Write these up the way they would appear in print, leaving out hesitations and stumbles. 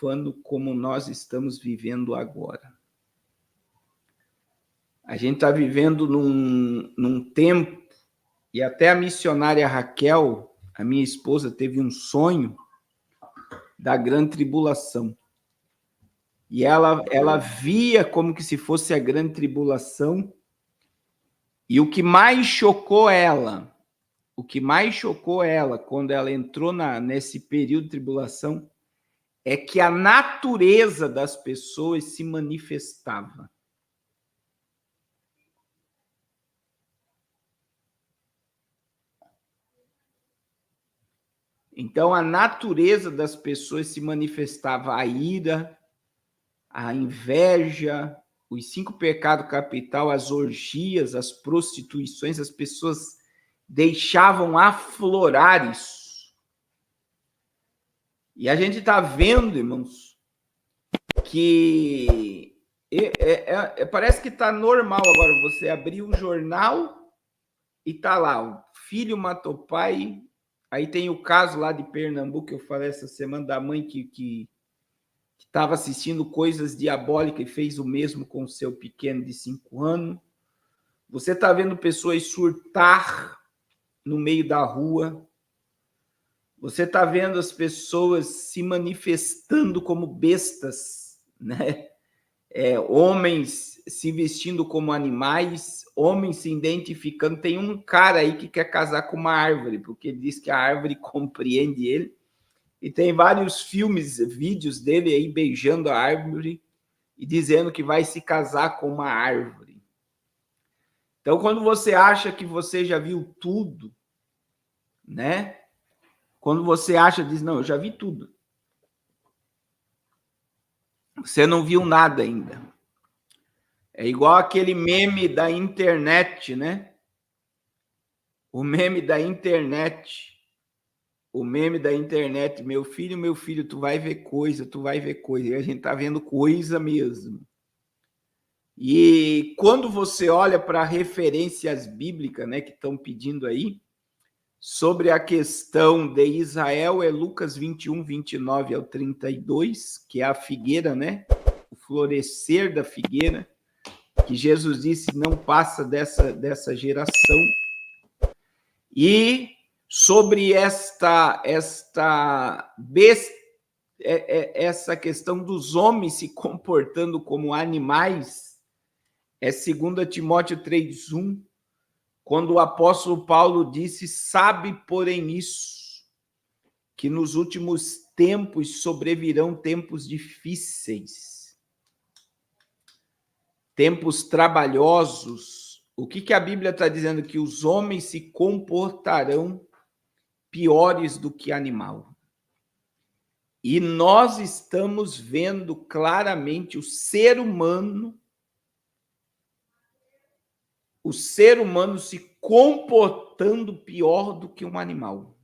profano como nós estamos vivendo agora. A gente está vivendo num tempo, e até a missionária Raquel, a minha esposa, teve um sonho da grande tribulação. E ela via como que se fosse a grande tribulação, e o que mais chocou ela quando ela entrou nesse período de tribulação, é que a natureza das pessoas se manifestava. Então, a natureza das pessoas se manifestava: a ira, a inveja, os 5 pecados capitais, as orgias, as prostituições, as pessoas deixavam aflorar isso. E a gente está vendo, irmãos, que parece que está normal agora você abrir o jornal e está lá: o filho matou o pai. Aí tem o caso lá de Pernambuco, que eu falei essa semana, da mãe que estava assistindo Coisas Diabólicas e fez o mesmo com o seu pequeno de 5 anos. Você está vendo pessoas surtar no meio da rua. Você está vendo as pessoas se manifestando como bestas, né? Homens se vestindo como animais, homens se identificando. Tem um cara aí que quer casar com uma árvore, porque ele diz que a árvore compreende ele. E tem vários filmes, vídeos dele aí beijando a árvore e dizendo que vai se casar com uma árvore. Então, quando você acha que você já viu tudo, né? Quando você acha, diz: não, eu já vi tudo. Você não viu nada ainda. É igual aquele meme da internet, né? O meme da internet. Meu filho, tu vai ver coisa. E a gente tá vendo coisa mesmo. E quando você olha para referências bíblicas, né, que estão pedindo aí, sobre a questão de Israel, é Lucas 21, 29 ao 32, que é a figueira, né? O florescer da figueira, que Jesus disse: não passa dessa geração. E sobre essa questão dos homens se comportando como animais, é 2 Timóteo 3:1, quando o apóstolo Paulo disse: sabe, porém, isso, que nos últimos tempos sobrevirão tempos difíceis, tempos trabalhosos. O que a Bíblia está dizendo? Que os homens se comportarão piores do que animal. E nós estamos vendo claramente o ser humano se comportando pior do que um animal.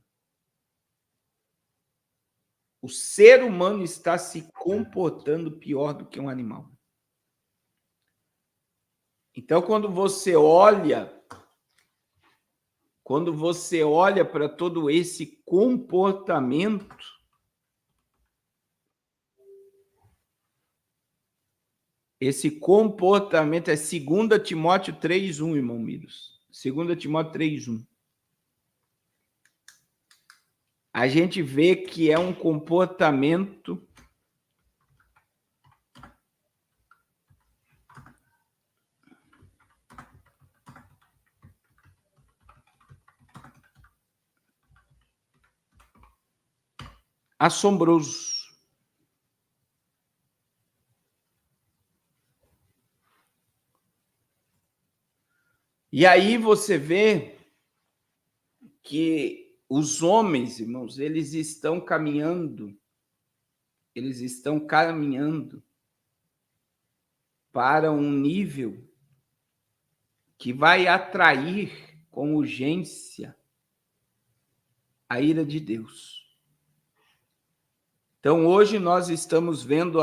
O ser humano está se comportando pior do que um animal. Então, quando você olha para todo esse comportamento, é 2 Timóteo 3:1, irmão Miros. 2 Timóteo 3:1. A gente vê que é um comportamento assombroso. E aí você vê que os homens, irmãos, eles estão caminhando para um nível que vai atrair com urgência a ira de Deus. Então, hoje nós estamos vendo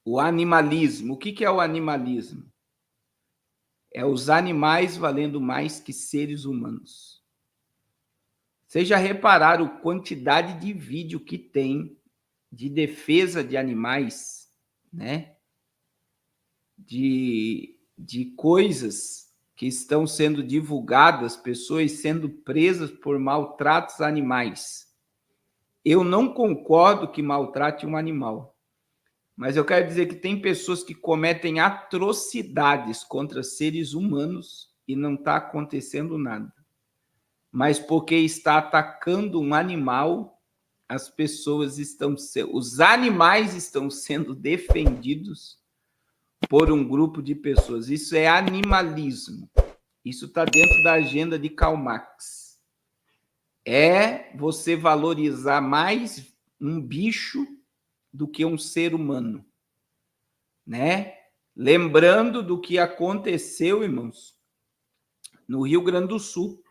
o animalismo. O que é o animalismo? É os animais valendo mais que seres humanos. Vocês já repararam a quantidade de vídeo que tem de defesa de animais, né? De coisas que estão sendo divulgadas, pessoas sendo presas por maltratos a animais. Eu não concordo que maltrate um animal, mas eu quero dizer que tem pessoas que cometem atrocidades contra seres humanos e não está acontecendo nada. Mas porque está atacando um animal, as pessoas estão, os animais estão sendo defendidos por um grupo de pessoas. Isso é animalismo. Isso está dentro da agenda de Karl Marx. É você valorizar mais um bicho do que um ser humano, né? Lembrando do que aconteceu, irmãos, no Rio Grande do Sul,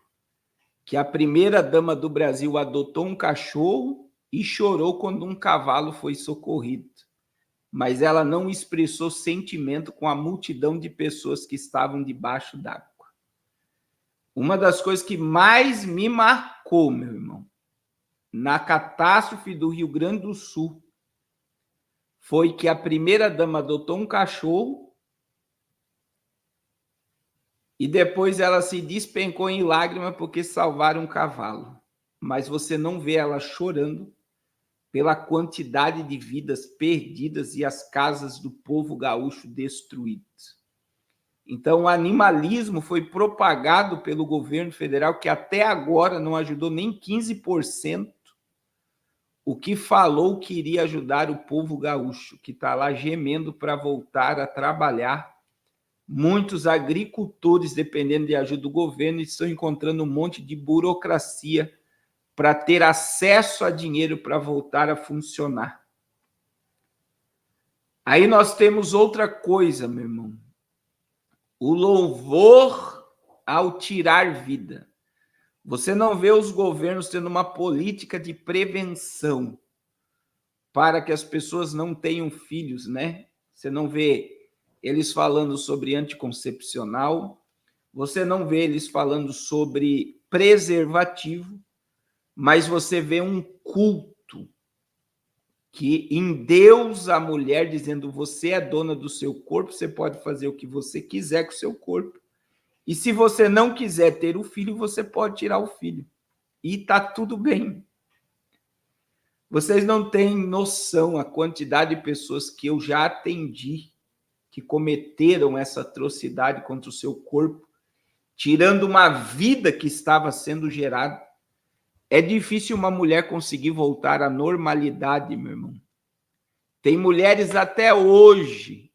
que a primeira-dama do Brasil adotou um cachorro e chorou quando um cavalo foi socorrido. Mas ela não expressou sentimento com a multidão de pessoas que estavam debaixo d'água. Uma das coisas que mais me marcou, meu irmão, na catástrofe do Rio Grande do Sul, foi que a primeira-dama adotou um cachorro e depois ela se despencou em lágrimas porque salvaram um cavalo. Mas você não vê ela chorando pela quantidade de vidas perdidas e as casas do povo gaúcho destruídas. Então, o animalismo foi propagado pelo governo federal, que até agora não ajudou nem 15%, o que falou que iria ajudar o povo gaúcho, que está lá gemendo para voltar a trabalhar. Muitos agricultores, dependendo de ajuda do governo, estão encontrando um monte de burocracia para ter acesso a dinheiro para voltar a funcionar. Aí nós temos outra coisa, meu irmão. O louvor ao tirar vida. Você não vê os governos tendo uma política de prevenção para que as pessoas não tenham filhos, né? Você não vê eles falando sobre anticoncepcional, você não vê eles falando sobre preservativo, mas você vê um culto que endeusa a mulher, dizendo: você é dona do seu corpo, você pode fazer o que você quiser com o seu corpo. E se você não quiser ter o filho, você pode tirar o filho. E está tudo bem. Vocês não têm noção a quantidade de pessoas que eu já atendi que cometeram essa atrocidade contra o seu corpo, tirando uma vida que estava sendo gerada. É difícil uma mulher conseguir voltar à normalidade, meu irmão. Tem mulheres até hoje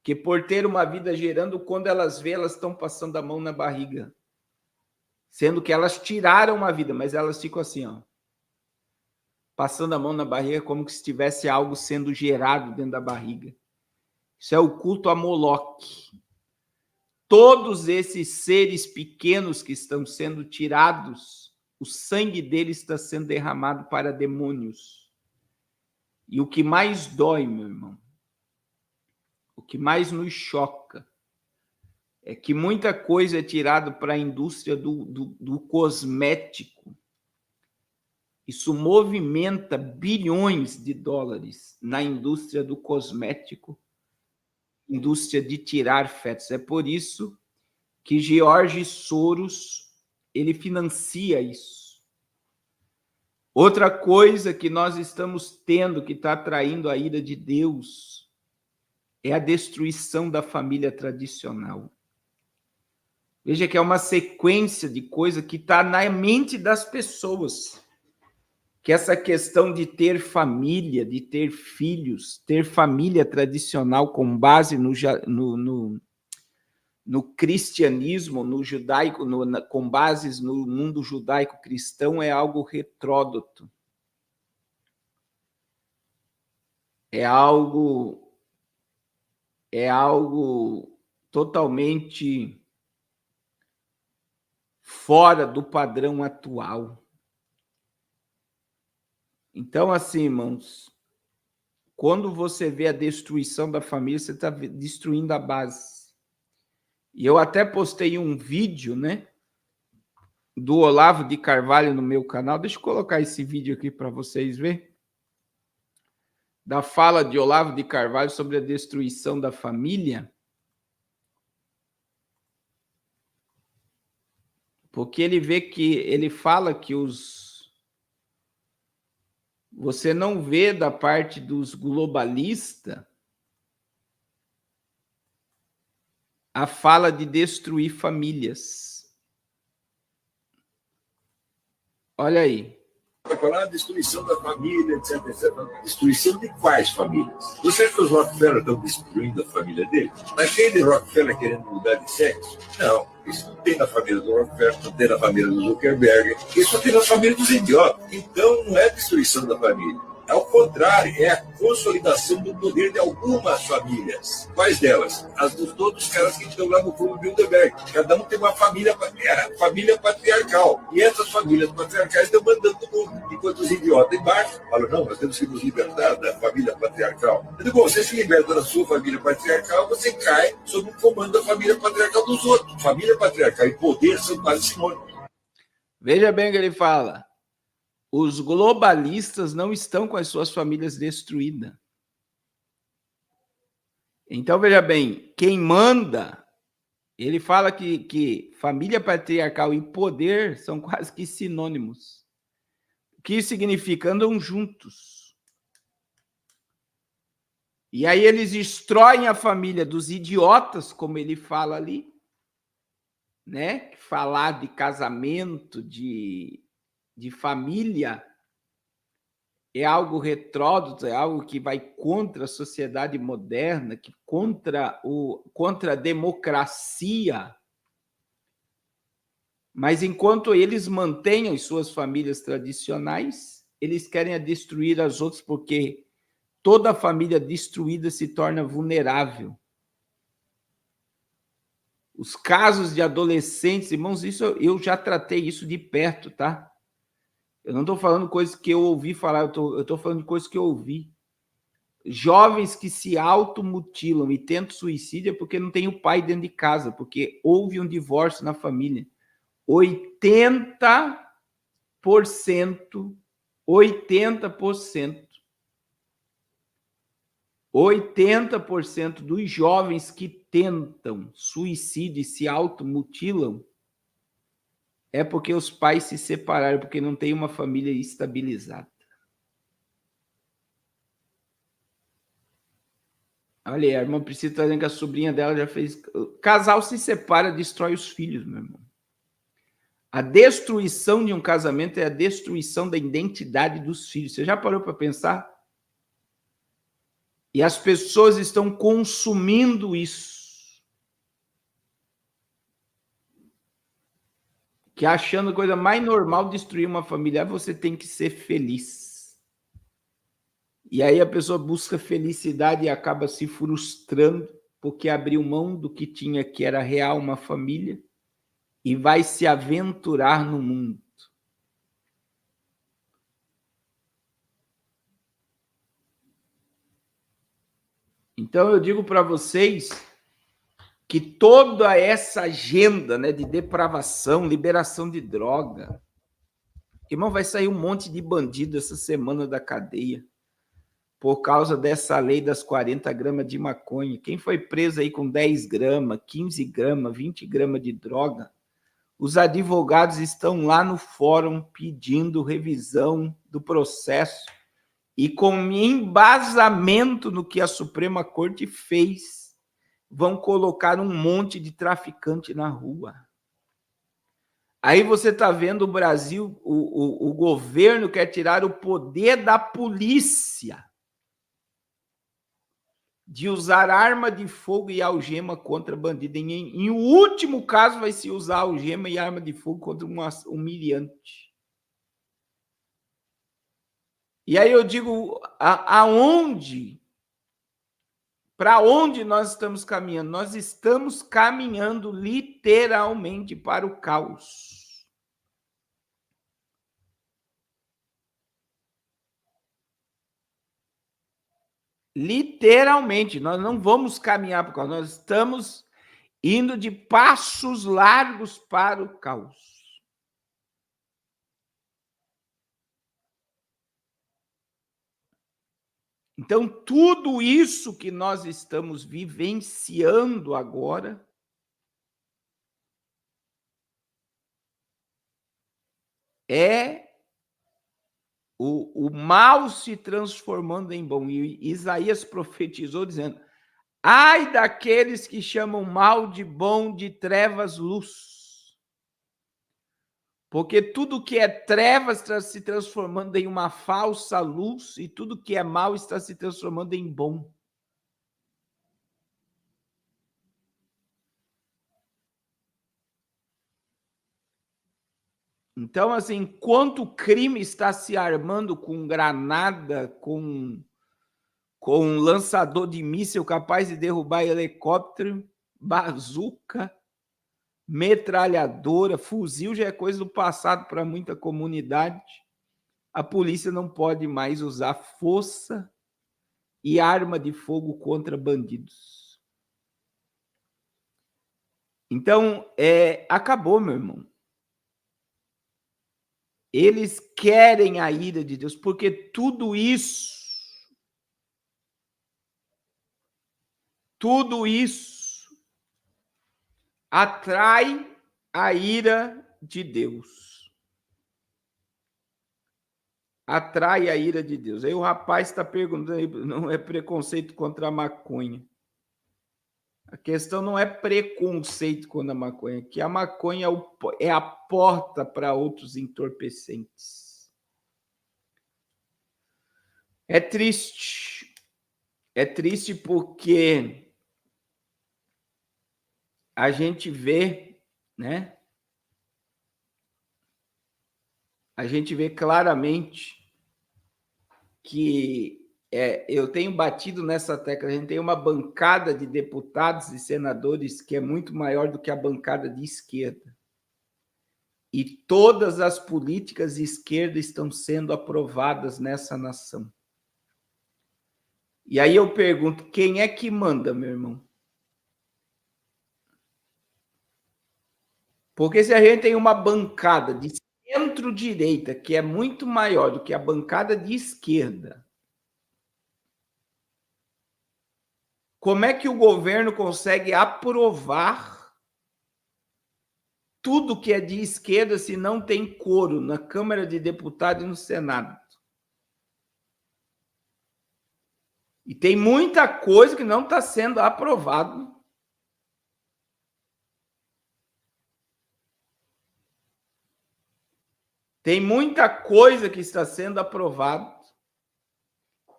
que, por ter uma vida gerando, quando elas vê, elas estão passando a mão na barriga. Sendo que elas tiraram uma vida, mas elas ficam assim, ó, passando a mão na barriga como se tivesse algo sendo gerado dentro da barriga. Isso é o culto a Moloque. Todos esses seres pequenos que estão sendo tirados, o sangue deles está sendo derramado para demônios. E o que mais dói, meu irmão, o que mais nos choca, é que muita coisa é tirada para a indústria do cosmético. Isso movimenta bilhões de dólares na indústria do cosmético, indústria de tirar fetos. É por isso que George Soros, ele financia isso. Outra coisa que nós estamos tendo, que está atraindo a ira de Deus, é a destruição da família tradicional. Veja que é uma sequência de coisas que está na mente das pessoas. Que essa questão de ter família, de ter filhos, ter família tradicional com base no cristianismo, no judaico, com bases no mundo judaico-cristão, é algo retrógrado. É algo totalmente fora do padrão atual. Então, assim, irmãos, quando você vê a destruição da família, você está destruindo a base. E eu até postei um vídeo, né, do Olavo de Carvalho no meu canal. Deixa eu colocar esse vídeo aqui para vocês verem. da fala de Olavo de Carvalho sobre a destruição da família, porque ele fala que você não vê da parte dos globalistas a fala de destruir famílias. Olha aí. Para falar de destruição da família, etc, etc. Destruição de quais famílias? Você acha que os Rockefeller estão destruindo a família deles? Mas tem de Rockefeller querendo mudar de sexo? Não. Isso não tem na família do Rockefeller, não tem na família do Zuckerberg. Isso tem na família dos idiotas. Então, não é destruição da família. Ao contrário, é a consolidação do poder de algumas famílias. Quais delas? As dos todos os caras que estão lá no Clube Bilderberg. Cada um tem uma família patriarcal. E essas famílias patriarcais estão mandando no mundo. Enquanto os idiotas embaixo falam, não, nós temos que nos libertar da família patriarcal. Eu digo, bom, você se liberta da sua família patriarcal, você cai sob o comando da família patriarcal dos outros. Família patriarcal e poder são quase sinônimos. Veja bem o que ele fala. Os globalistas não estão com as suas famílias destruídas. Então, veja bem, quem manda, ele fala que família patriarcal e poder são quase que sinônimos. O que significa? Andam juntos. E aí eles destroem a família dos idiotas, como ele fala ali, né? Falar de casamento, de família é algo retrógrado, é algo que vai contra a sociedade moderna, que contra a democracia. Mas enquanto eles mantêm as suas famílias tradicionais, eles querem destruir as outras, porque toda família destruída se torna vulnerável. Os casos de adolescentes, irmãos, isso eu já tratei isso de perto, tá? Eu não estou falando coisas que eu ouvi falar, eu estou falando de coisas que eu ouvi. Jovens que se automutilam e tentam suicídio porque não tem o pai dentro de casa, porque houve um divórcio na família. 80% dos jovens que tentam suicídio e se automutilam é porque os pais se separaram, porque não tem uma família estabilizada. Olha aí, a irmã Priscila está dizendo que a sobrinha dela já fez... O casal se separa, destrói os filhos, meu irmão. A destruição de um casamento é a destruição da identidade dos filhos. Você já parou para pensar? E as pessoas estão consumindo isso. Que achando a coisa mais normal destruir uma família, você tem que ser feliz. E aí a pessoa busca felicidade e acaba se frustrando porque abriu mão do que tinha, que era real, uma família, e vai se aventurar no mundo. Então eu digo para vocês que toda essa agenda, né, de depravação, liberação de droga, irmão, vai sair um monte de bandido essa semana da cadeia por causa dessa lei das 40 gramas de maconha. Quem foi preso aí com 10 gramas, 15 gramas, 20 gramas de droga, os advogados estão lá no fórum pedindo revisão do processo e com embasamento no que a Suprema Corte fez, vão colocar um monte de traficante na rua. Aí você está vendo o Brasil, o governo quer tirar o poder da polícia de usar arma de fogo e algema contra bandido. Em último caso, vai se usar algema e arma de fogo contra um humilhante. E aí eu digo, para onde nós estamos caminhando? Nós estamos caminhando literalmente para o caos. Literalmente, nós não vamos caminhar para o caos, nós estamos indo de passos largos para o caos. Então, tudo isso que nós estamos vivenciando agora é o mal se transformando em bom. E Isaías profetizou dizendo: ai daqueles que chamam mal de bom, de trevas luz. Porque tudo que é trevas está se transformando em uma falsa luz e tudo que é mal está se transformando em bom. Então, assim, enquanto o crime está se armando com granada, com um lançador de míssil capaz de derrubar helicóptero, bazuca, metralhadora, fuzil já é coisa do passado para muita comunidade. A polícia não pode mais usar força e arma de fogo contra bandidos. Então, acabou, meu irmão. Eles querem a ira de Deus, porque tudo isso atrai a ira de Deus. Atrai a ira de Deus. Aí o rapaz está perguntando, não é preconceito contra a maconha. A questão não é preconceito contra a maconha, que a maconha é a porta para outros entorpecentes. É triste. É triste porque a gente vê, né? A gente vê claramente que eu tenho batido nessa tecla. A gente tem uma bancada de deputados e senadores que é muito maior do que a bancada de esquerda. E todas as políticas de esquerda estão sendo aprovadas nessa nação. E aí eu pergunto, quem é que manda, meu irmão? Porque se a gente tem uma bancada de centro-direita que é muito maior do que a bancada de esquerda, como é que o governo consegue aprovar tudo que é de esquerda se não tem coro na Câmara de Deputados e no Senado? E tem muita coisa que não está sendo aprovado. Tem muita coisa que está sendo aprovada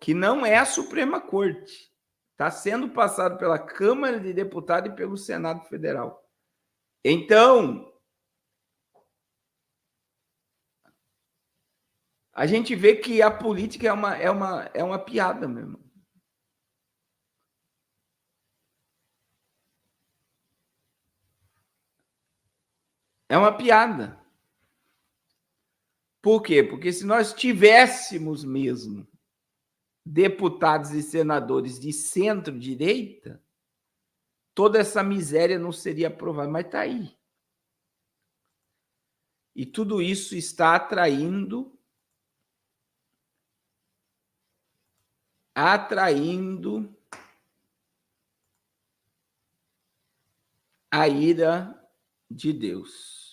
que não é a Suprema Corte. Está sendo passado pela Câmara de Deputados e pelo Senado Federal. Então, a gente vê que a política é uma piada, meu irmão. É uma piada. Por quê? Porque se nós tivéssemos mesmo deputados e senadores de centro-direita, toda essa miséria não seria aprovada, mas está aí. E tudo isso está atraindo a ira de Deus.